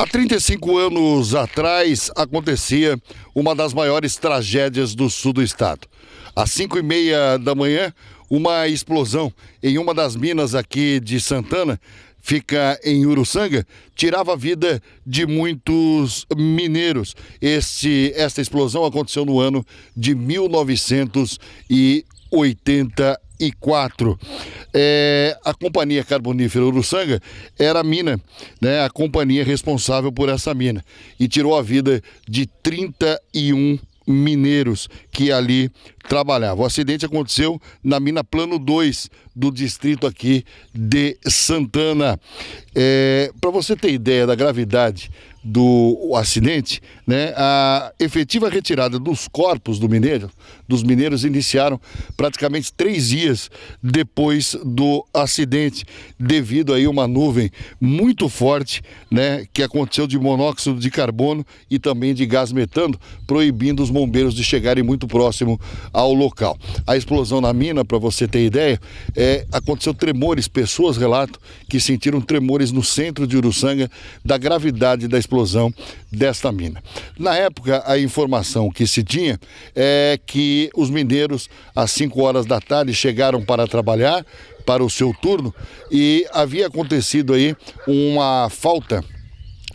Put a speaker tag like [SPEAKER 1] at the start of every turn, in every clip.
[SPEAKER 1] Há 35 anos atrás acontecia uma das maiores tragédias do sul do estado. Às 5h30 da manhã, uma explosão em uma das minas aqui de Santana, fica em Uruçanga, tirava a vida de muitos mineiros. Esta explosão aconteceu no ano de 1984. A Companhia Carbonífera Uruçanga era a mina, né, a companhia responsável por essa mina, e tirou a vida de 31 mineiros que ali trabalhavam. O acidente aconteceu na mina Plano 2 do distrito aqui de Santana. Para você ter ideia da gravidade do acidente, né, a efetiva retirada dos corpos dos mineiros iniciaram praticamente 3 dias depois do acidente, devido aí a uma nuvem muito forte, né, que aconteceu de monóxido de carbono e também de gás metano, proibindo os bombeiros de chegarem muito próximo ao local. A explosão na mina, para você ter ideia, aconteceu tremores, pessoas relatam que sentiram tremores no centro de Uruçanga da gravidade da explosão desta mina. Na época, a informação que se tinha é que os mineiros, às 5 horas da tarde, chegaram para trabalhar, para o seu turno, e havia acontecido aí uma falta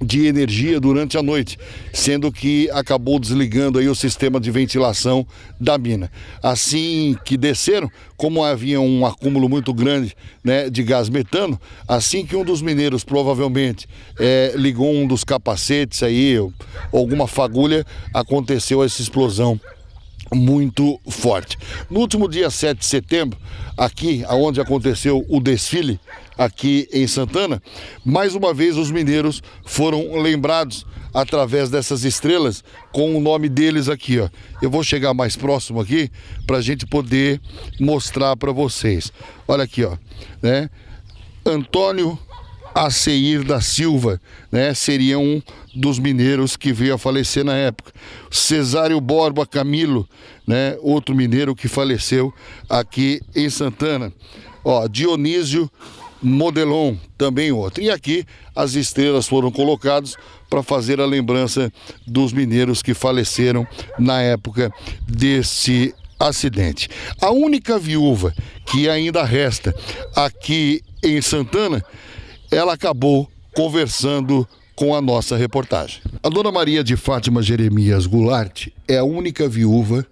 [SPEAKER 1] de energia durante a noite, sendo que acabou desligando aí o sistema de ventilação da mina. Assim que desceram, como havia um acúmulo muito grande, né, de gás metano, assim que um dos mineiros provavelmente ligou um dos capacetes aí, ou alguma fagulha, aconteceu essa explosão muito forte. No último dia 7 de setembro, aqui onde aconteceu o desfile, aqui em Santana, mais uma vez os mineiros foram lembrados através dessas estrelas com o nome deles aqui, ó. Eu vou chegar mais próximo aqui para a gente poder mostrar para vocês. Olha aqui, ó, né? Antônio Aceir da Silva, né, seria um dos mineiros que veio a falecer na época. Cesário Borba Camilo, né, outro mineiro que faleceu aqui em Santana. Ó, Dionísio Modelon, também outro. E aqui as estrelas foram colocadas para fazer a lembrança dos mineiros que faleceram na época desse acidente. A única viúva que ainda resta aqui em Santana, ela acabou conversando com a nossa reportagem. A dona Maria de Fátima Jeremias Goulart é a única viúva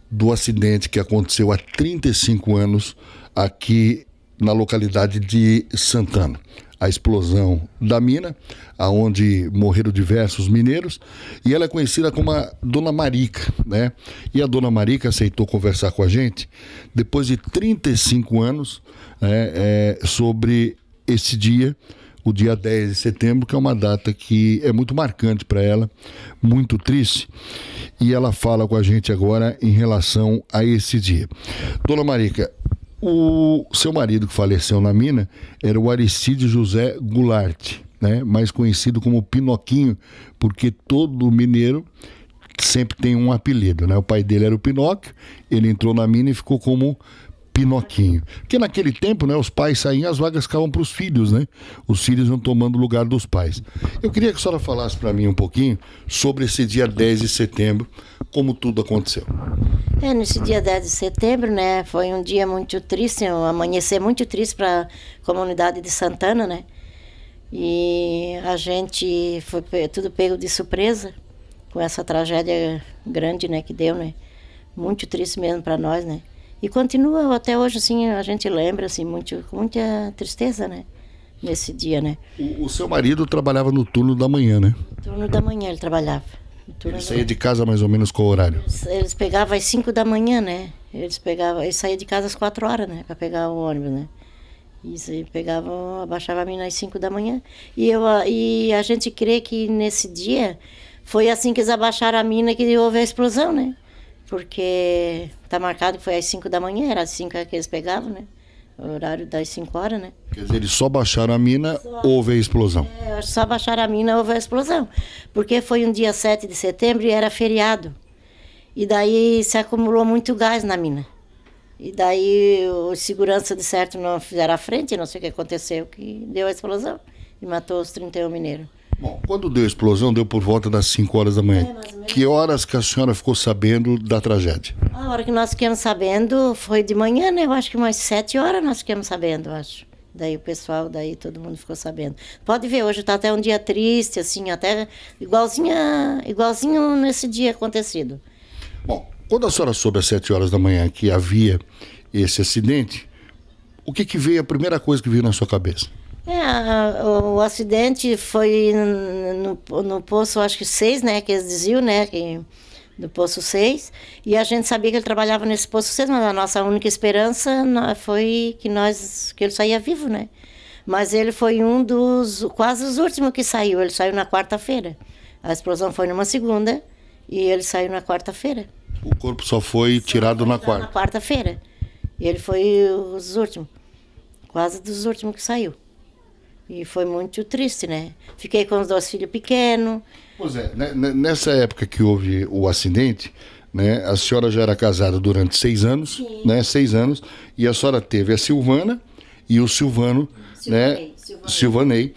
[SPEAKER 1] do acidente que aconteceu há 35 anos aqui na localidade de Santana. A explosão da mina, aonde morreram diversos mineiros, e ela é conhecida como a Dona Marica, né? E a Dona Marica aceitou conversar com a gente depois de 35 anos, né, sobre esse dia, o dia 10 de setembro, que é uma data que é muito marcante para ela, muito triste, e ela fala com a gente agora em relação a esse dia. Dona Marica, o seu marido que faleceu na mina era o Aristide José Goulart, né? Mais conhecido como Pinoquinho, porque todo mineiro sempre tem um apelido, né? O pai dele era o Pinóquio, ele entrou na mina e ficou como Pinoquinho. Porque naquele tempo, né, os pais saíam, as vagas ficavam para os filhos, né? Os filhos iam tomando o lugar dos pais. Eu queria que a senhora falasse para mim um pouquinho sobre esse dia 10 de setembro, como tudo aconteceu.
[SPEAKER 2] Nesse dia 10 de setembro, né, foi um dia muito triste, um amanhecer muito triste para a comunidade de Santana, né? E a gente foi tudo pego de surpresa com essa tragédia grande, né, que deu, né? Muito triste mesmo para nós, né? E continua até hoje, assim, a gente lembra, assim, com muita tristeza, né? Nesse dia, né?
[SPEAKER 1] O seu marido trabalhava no turno da manhã, né?
[SPEAKER 2] No turno da manhã ele trabalhava.
[SPEAKER 1] Ele saía de casa mais ou menos qual horário?
[SPEAKER 2] Eles pegavam às 5 da manhã, né? Eles saíam de casa às 4 horas, né? Para pegar o ônibus, né? E abaixava a mina às 5 da manhã. E a gente crê que nesse dia foi assim que eles abaixaram a mina que houve a explosão, né? Porque tá marcado que foi às 5 da manhã, era às 5 que eles pegavam, né? O horário das 5 horas, né?
[SPEAKER 1] Quer dizer, eles só baixaram a mina, houve a explosão.
[SPEAKER 2] Só baixaram a mina, houve a explosão. Porque foi um dia 7 de setembro e era feriado. E daí se acumulou muito gás na mina. E daí os segurança de certo não fizeram a frente, não sei o que aconteceu, que deu a explosão e matou os 31 mineiros.
[SPEAKER 1] Bom, quando deu a explosão, deu por volta das 5 horas da manhã.
[SPEAKER 2] mais ou menos.
[SPEAKER 1] Que horas que a senhora ficou sabendo da tragédia?
[SPEAKER 2] A hora que nós ficamos sabendo foi de manhã, né? Eu acho que umas 7 horas nós ficamos sabendo, eu acho. Daí o pessoal, daí todo mundo ficou sabendo. Pode ver, hoje tá até um dia triste, assim, até igualzinho nesse dia acontecido.
[SPEAKER 1] Bom, quando a senhora soube às 7 horas da manhã que havia esse acidente, o que veio, a primeira coisa que veio na sua cabeça?
[SPEAKER 2] O acidente foi no poço, acho que 6, né? Que eles diziam, né? Do poço 6. E a gente sabia que ele trabalhava nesse poço 6, mas a nossa única esperança foi que ele saía vivo, né? Mas ele foi quase os últimos que saiu. Ele saiu na quarta-feira. A explosão foi numa segunda e ele saiu na quarta-feira.
[SPEAKER 1] O corpo só foi tirado na quarta?
[SPEAKER 2] Na quarta-feira. E ele foi os últimos. Quase dos últimos que saiu. E foi muito triste, né? Fiquei com os 2 filhos pequenos.
[SPEAKER 1] Pois é, nessa época que houve o acidente, né, a senhora já era casada durante 6 anos, sim, né, 6 anos, e a senhora teve a Silvana e o Silvano, né, Silvanei,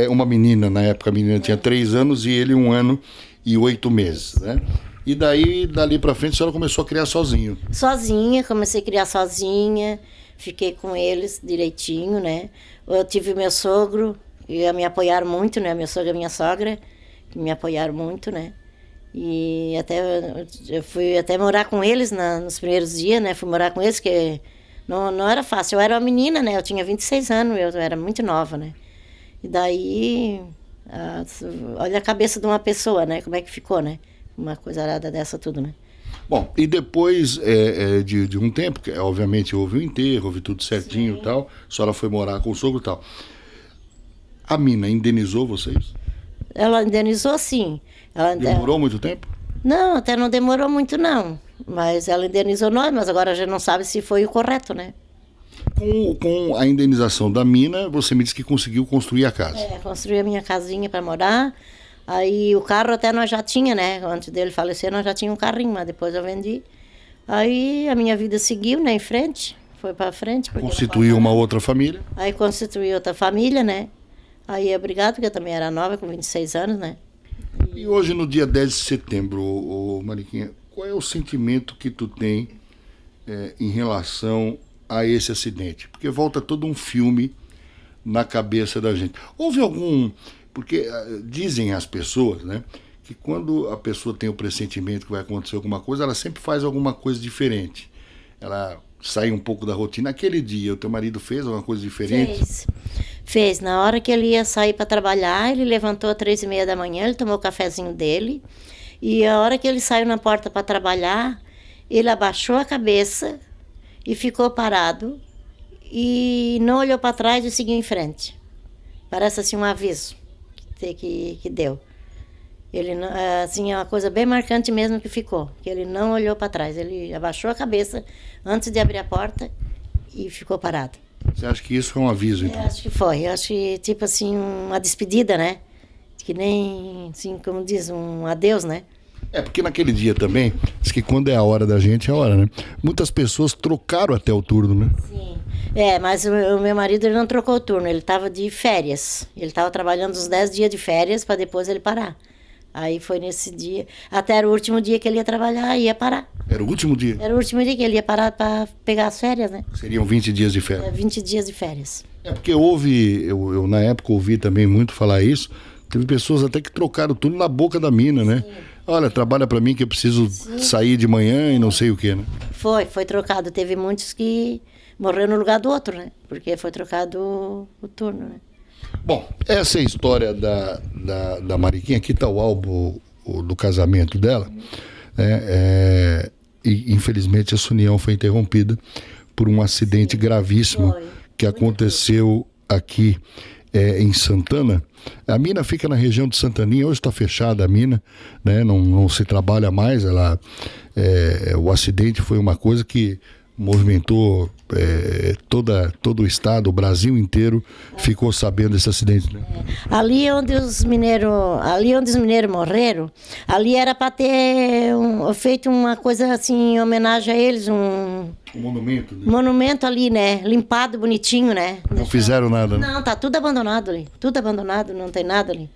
[SPEAKER 1] uma menina, na época a menina tinha 3 anos e ele 1 ano e 8 meses, né? E dali pra frente a senhora começou a criar sozinho? Sozinha,
[SPEAKER 2] comecei a criar sozinha, fiquei com eles direitinho, né? Eu tive meu sogro, e me apoiaram muito, né? Meu sogro e minha sogra, que me apoiaram muito, né? E eu fui até morar com eles nos primeiros dias, né? Fui morar com eles, que não era fácil. Eu era uma menina, né? Eu tinha 26 anos, eu era muito nova, né? E daí, olha a cabeça de uma pessoa, né? Como é que ficou, né? Uma coisa arada dessa tudo, né?
[SPEAKER 1] Bom, e depois de um tempo, que obviamente houve o enterro, houve tudo certinho, sim, e tal, a senhora foi morar com o sogro e tal. A mina indenizou vocês?
[SPEAKER 2] Ela indenizou, sim.
[SPEAKER 1] Demorou muito tempo?
[SPEAKER 2] Não, até não demorou muito, não. Mas ela indenizou nós, mas agora a gente não sabe se foi o correto, né?
[SPEAKER 1] Com a indenização da mina, você me disse que conseguiu construir a casa.
[SPEAKER 2] Construí a minha casinha para morar. Aí o carro até nós já tinha, né? Antes dele falecer, nós já tinha um carrinho, mas depois eu vendi. Aí a minha vida seguiu, né, em frente, foi para frente.
[SPEAKER 1] Constituiu uma outra família?
[SPEAKER 2] Aí constituí outra família, né? Aí obrigado, porque eu também era nova, com 26 anos, né?
[SPEAKER 1] E hoje, no dia 10 de setembro, Mariquinha, qual é o sentimento que tu tem em relação a esse acidente? Porque volta todo um filme na cabeça da gente. Houve algum... Porque dizem as pessoas, né, que quando a pessoa tem o pressentimento que vai acontecer alguma coisa, ela sempre faz alguma coisa diferente. Ela sai um pouco da rotina. Naquele dia, o teu marido fez alguma coisa diferente?
[SPEAKER 2] Fez. Na hora que ele ia sair para trabalhar, ele levantou às 3h30 da manhã, ele tomou o cafezinho dele. E a hora que ele saiu na porta para trabalhar, ele abaixou a cabeça e ficou parado. E não olhou para trás e seguiu em frente. Parece assim um aviso que deu. Ele não, assim, é uma coisa bem marcante mesmo que ficou, que ele não olhou para trás, ele abaixou a cabeça antes de abrir a porta e ficou parado.
[SPEAKER 1] Você acha que isso foi um aviso, então?
[SPEAKER 2] Eu acho que foi, eu acho que tipo assim, uma despedida, né? Que nem, assim, como diz, um adeus, né?
[SPEAKER 1] Porque naquele dia também, diz que quando é a hora da gente, é a hora, né? Muitas pessoas trocaram até o turno, né?
[SPEAKER 2] Sim. Mas o meu marido, ele não trocou o turno, ele estava de férias. Ele estava trabalhando uns 10 dias de férias para depois ele parar. Aí foi nesse dia, até era o último dia que ele ia trabalhar e ia parar.
[SPEAKER 1] Era o último dia?
[SPEAKER 2] Era o último dia que ele ia parar para pegar as férias, né?
[SPEAKER 1] Seriam 20 dias de férias?
[SPEAKER 2] 20 dias de férias.
[SPEAKER 1] Porque eu na época ouvi também muito falar isso, teve pessoas até que trocaram tudo na boca da mina, né? Sim. Olha, trabalha para mim que eu preciso sair de manhã e não sei o quê, né?
[SPEAKER 2] Foi trocado. Teve muitos que morreram no lugar do outro, né? Porque foi trocado o turno, né?
[SPEAKER 1] Bom, essa é a história da Mariquinha. Aqui está o álbum do casamento dela. E infelizmente essa união foi interrompida por um acidente gravíssimo que aconteceu aqui em Santana. A mina fica na região de Santaninha, hoje está fechada a mina, né? Não se trabalha mais. O acidente foi uma coisa que movimentou todo o estado, o Brasil inteiro ficou sabendo desse acidente, né?
[SPEAKER 2] Ali onde os mineiros morreram, ali era para ter feito uma coisa assim em homenagem a eles, um
[SPEAKER 1] monumento, né?
[SPEAKER 2] Monumento ali, né? Limpado, bonitinho, né?
[SPEAKER 1] Não fizeram nada, né?
[SPEAKER 2] Não, tá tudo abandonado ali, não tem nada ali.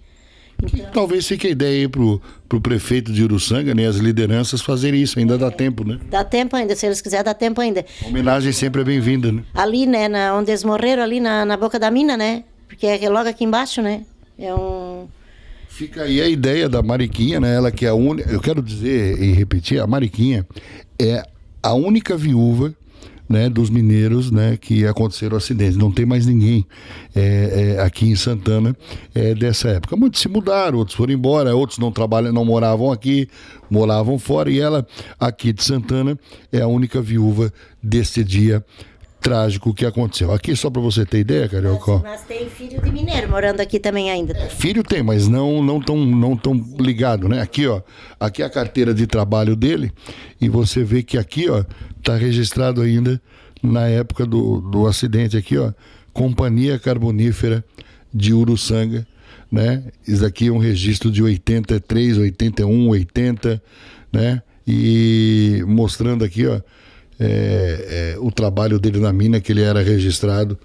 [SPEAKER 2] Então,
[SPEAKER 1] Talvez fique a ideia aí pro prefeito de Uruçanga, né, as lideranças fazerem isso, ainda dá tempo, né?
[SPEAKER 2] dá tempo ainda, se eles quiserem, dá tempo ainda.
[SPEAKER 1] A homenagem sempre é bem-vinda, né?
[SPEAKER 2] Ali, né, onde eles morreram, ali na boca da mina, né? Porque é logo aqui embaixo, né? É um...
[SPEAKER 1] Fica aí a ideia da Mariquinha, né? Ela que é a única, eu quero dizer e repetir, a Mariquinha é a única viúva, né, dos mineiros, né, que aconteceram acidentes. Não tem mais ninguém aqui em Santana dessa época. Muitos se mudaram, outros foram embora, outros não trabalham, não moravam aqui, moravam fora, e ela aqui de Santana é a única viúva desse dia trágico que aconteceu. Aqui, só para você ter ideia, Carioca.
[SPEAKER 2] Mas tem filho de mineiro morando aqui também ainda.
[SPEAKER 1] Filho tem, mas não tão ligado, né? Aqui, ó, aqui é a carteira de trabalho dele, e você vê que aqui, ó, tá registrado ainda na época do acidente aqui, ó, Companhia Carbonífera de Uruçanga, né? Isso aqui é um registro de 83, 81, 80, né? E mostrando aqui, ó, o trabalho dele na mina, que ele era registrado,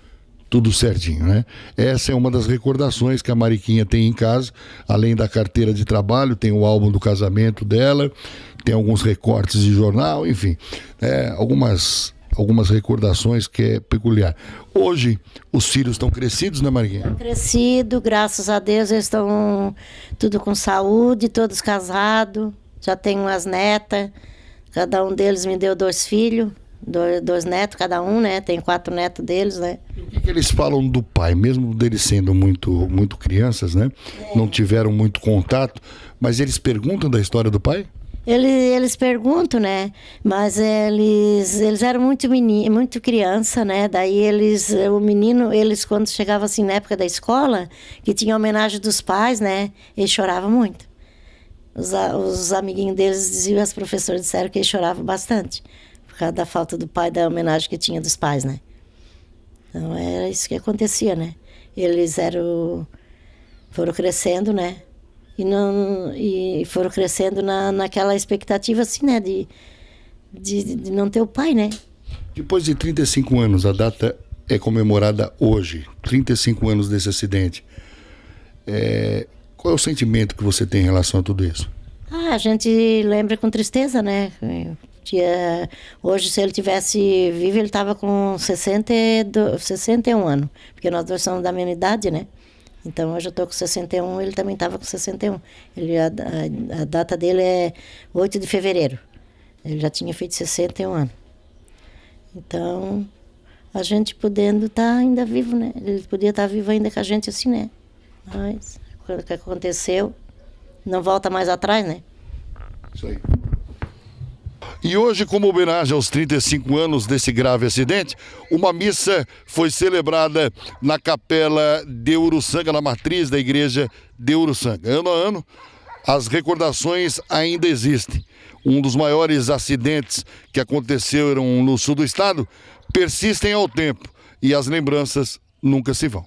[SPEAKER 1] tudo certinho, né? Essa é uma das recordações que a Mariquinha tem em casa, além da carteira de trabalho, tem o álbum do casamento dela, tem alguns recortes de jornal, enfim, algumas recordações que é peculiar. Hoje, os filhos estão crescidos, né, Mariquinha?
[SPEAKER 2] Estão crescidos, graças a Deus, eles estão tudo com saúde, todos casados, já tem umas netas. Cada um deles me deu 2 filhos, 2 netos cada um, né? Tem 4 netos deles, né?
[SPEAKER 1] O que eles falam do pai, mesmo deles sendo muito crianças, né? Não tiveram muito contato, mas eles perguntam da história do pai?
[SPEAKER 2] Eles perguntam, né? Mas eles eram muito criança, né? Daí o menino, quando chegava assim na época da escola, que tinha homenagem dos pais, né? Eles choravam muito. Os amiguinhos deles diziam, as professoras disseram que eles choravam bastante, por causa da falta do pai, da homenagem que tinha dos pais, né? Então era isso que acontecia, né? Eles foram crescendo, né? E foram crescendo naquela expectativa, assim, né? De não ter o pai, né?
[SPEAKER 1] Depois de 35 anos, a data é comemorada hoje, 35 anos desse acidente. Qual é o sentimento que você tem em relação a tudo isso?
[SPEAKER 2] A gente lembra com tristeza, né? Hoje, se ele tivesse vivo, ele estava com 61 anos, porque nós dois somos da mesma idade, né? Então, hoje eu estou com 61, ele também estava com 61. A data dele é 8 de fevereiro. Ele já tinha feito 61 anos. Então, a gente podendo estar ainda vivo, né? Ele podia estar vivo ainda com a gente assim, né? Mas o que aconteceu não volta mais atrás, né?
[SPEAKER 1] Isso aí. E hoje, como homenagem aos 35 anos desse grave acidente, uma missa foi celebrada na capela de Uruçanga, na matriz da igreja de Uruçanga. Ano a ano, as recordações ainda existem. Um dos maiores acidentes que aconteceram no sul do estado persistem ao tempo, e as lembranças nunca se vão.